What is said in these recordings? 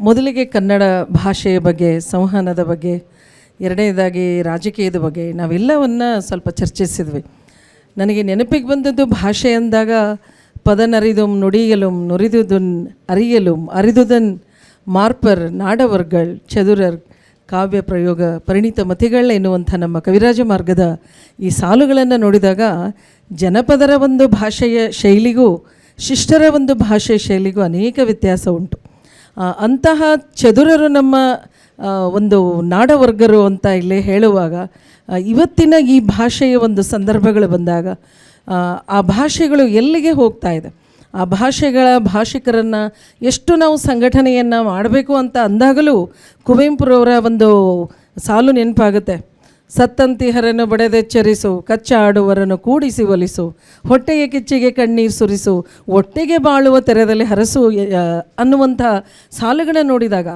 ಮೊದಲಿಗೆ ಕನ್ನಡ ಭಾಷೆಯ ಬಗ್ಗೆ, ಸಂವಹನದ ಬಗ್ಗೆ, ಎರಡನೇದಾಗಿ ರಾಜಕೀಯದ ಬಗ್ಗೆ ನಾವೆಲ್ಲವನ್ನು ಸ್ವಲ್ಪ ಚರ್ಚಿಸಿದ್ವಿ. ನನಗೆ ನೆನಪಿಗೆ ಬಂದದ್ದು ಭಾಷೆ ಅಂದಾಗ ಪದನರಿದುಂ ನುಡಿಯಲುಂ ನುರಿದುದನ್ ಅರಿಯಲುಂ ಅರಿದುದನ್ ಮಾರ್ಪರ್ ನಾಡವರ್ಗಳ್ ಚದುರರ್ ಕಾವ್ಯ ಪ್ರಯೋಗ ಪರಿಣಿತ ಮತಿಗಳು ಎನ್ನುವಂಥ ನಮ್ಮ ಕವಿರಾಜ ಮಾರ್ಗದ ಈ ಸಾಲುಗಳನ್ನು ನೋಡಿದಾಗ ಜನಪದರ ಒಂದು ಭಾಷೆಯ ಶೈಲಿಗೂ ಶಿಷ್ಟರ ಒಂದು ಭಾಷೆಯ ಶೈಲಿಗೂ ಅನೇಕ ವ್ಯತ್ಯಾಸ ಉಂಟು. ಅಂತಹ ಚದುರರು ನಮ್ಮ ಒಂದು ನಾಡವರ್ಗರು ಅಂತ ಇಲ್ಲಿ ಹೇಳುವಾಗ ಇವತ್ತಿನ ಈ ಭಾಷೆಯ ಒಂದು ಸಂದರ್ಭಗಳು ಬಂದಾಗ ಆ ಭಾಷೆಗಳು ಎಲ್ಲಿಗೆ ಹೋಗ್ತಾ ಇದೆ, ಆ ಭಾಷೆಗಳ ಭಾಷಿಕರನ್ನು ಎಷ್ಟು ನಾವು ಸಂಘಟನೆಯನ್ನು ಮಾಡಬೇಕು ಅಂತ ಅಂದಾಗಲೂ ಕುವೆಂಪುರವರ ಒಂದು ಸಾಲು ನೆನಪಾಗುತ್ತೆ. ಸತ್ತಂತಿಹರನ್ನು ಬಡೆದೆಚ್ಚರಿಸು, ಕಚ್ಚ ಆಡುವರನ್ನು ಕೂಡಿಸಿ ಒಲಿಸು, ಹೊಟ್ಟೆಯ ಕಿಚ್ಚಿಗೆ ಕಣ್ಣೀರು ಸುರಿಸು, ಒಟ್ಟಿಗೆ ಬಾಳುವ ತೆರೆದಲ್ಲಿ ಹರಸು ಅನ್ನುವಂಥ ಸಾಲುಗಳನ್ನು ನೋಡಿದಾಗ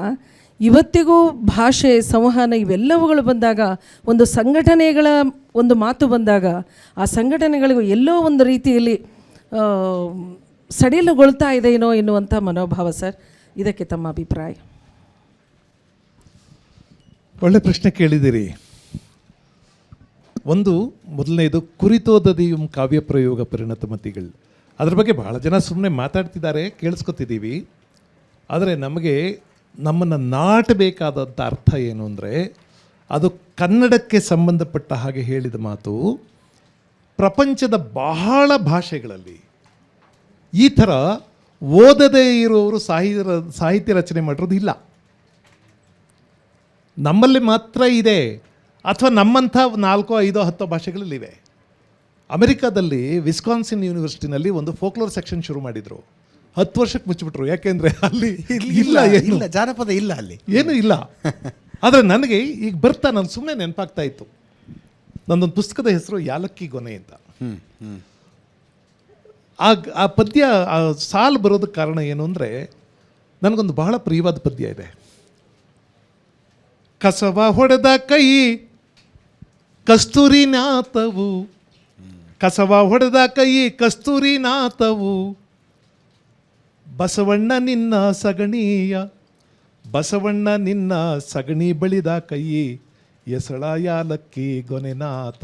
ಇವತ್ತಿಗೂ ಭಾಷೆ, ಸಂವಹನ ಇವೆಲ್ಲವುಗಳು ಬಂದಾಗ ಒಂದು ಸಂಘಟನೆಗಳ ಒಂದು ಮಾತು ಬಂದಾಗ ಆ ಸಂಘಟನೆಗಳಿಗೂ ಎಲ್ಲೋ ಒಂದು ರೀತಿಯಲ್ಲಿ ಸಡಿಲಗೊಳ್ತಾ ಇದೆ ಏನೋ ಎನ್ನುವಂಥ ಮನೋಭಾವ. ಸರ್, ಇದಕ್ಕೆ ತಮ್ಮ ಅಭಿಪ್ರಾಯ? ಒಳ್ಳೆ ಪ್ರಶ್ನೆ ಕೇಳಿದಿರಿ. ಒಂದು ಮೊದಲನೇದು ಕುರಿತೋದದಿಯುಂ ಕಾವ್ಯ ಪ್ರಯೋಗ ಪರಿಣತ ಮತಿಗಳು, ಅದ್ರ ಬಗ್ಗೆ ಬಹಳ ಜನ ಸುಮ್ಮನೆ ಮಾತಾಡ್ತಿದ್ದಾರೆ, ಕೇಳಿಸ್ಕೊತಿದ್ದೀವಿ. ಆದರೆ ನಮಗೆ ನಮ್ಮನ್ನು ನಾಟಬೇಕಾದಂಥ ಅರ್ಥ ಏನು ಅಂದರೆ, ಅದು ಕನ್ನಡಕ್ಕೆ ಸಂಬಂಧಪಟ್ಟ ಹಾಗೆ ಹೇಳಿದ ಮಾತು. ಪ್ರಪಂಚದ ಬಹಳ ಭಾಷೆಗಳಲ್ಲಿ ಈ ಥರ ಓದದೇ ಇರೋರು ಸಾಹಿತ್ಯ ರಚನೆ ಮಾಡಿರೋದು ಇಲ್ಲ. ನಮ್ಮಲ್ಲಿ ಮಾತ್ರ ಇದೆ, ಅಥವಾ ನಮ್ಮಂಥ 4, 5, 10 ಭಾಷೆಗಳಲ್ಲಿವೆ. ಅಮೆರಿಕಾದಲ್ಲಿ ವಿಸ್ಕಾನ್ಸಿನ್ ಯೂನಿವರ್ಸಿಟಿನಲ್ಲಿ ಒಂದು ಫೋಕ್ಲೋರ್ ಸೆಕ್ಷನ್ ಶುರು ಮಾಡಿದರು. 10 ವರ್ಷಕ್ಕೆ ಮುಚ್ಚಿಬಿಟ್ರು. ಯಾಕೆಂದರೆ ಅಲ್ಲಿ ಇಲ್ಲ ಜಾನಪದ ಇಲ್ಲ, ಅಲ್ಲಿ ಏನೂ ಇಲ್ಲ. ಆದರೆ ನನಗೆ ಈಗ ಬರ್ತಾ ನಾನು ಸುಮ್ಮನೆ ನೆನಪಾಗ್ತಾ ಇತ್ತು, ನನ್ನೊಂದು ಪುಸ್ತಕದ ಹೆಸರು ಯಾಲಕ್ಕಿ ಗೊನೆ ಅಂತ. ಆ ಪದ್ಯ, ಆ ಸಾಲು ಬರೋದಕ್ಕೆ ಕಾರಣ ಏನು ಅಂದರೆ, ನನಗೊಂದು ಬಹಳ ಪ್ರಿಯವಾದ ಪದ್ಯ ಇದೆ. ಕಸವ ಹೊಡೆದ ಕೈ ಕಸ್ತೂರಿ ನಾತವು, ಕಸವ ಹೊಡೆದ ಕೈ ಕಸ್ತೂರಿ ನಾತವು, ಬಸವಣ್ಣ ನಿನ್ನ ಸಗಣಿಯ, ಬಸವಣ್ಣ ನಿನ್ನ ಸಗಣಿ ಬಳಿದ ಕೈ ಎಸಳ ಯಾಲಕ್ಕಿ ಗೊನೆನಾಥ.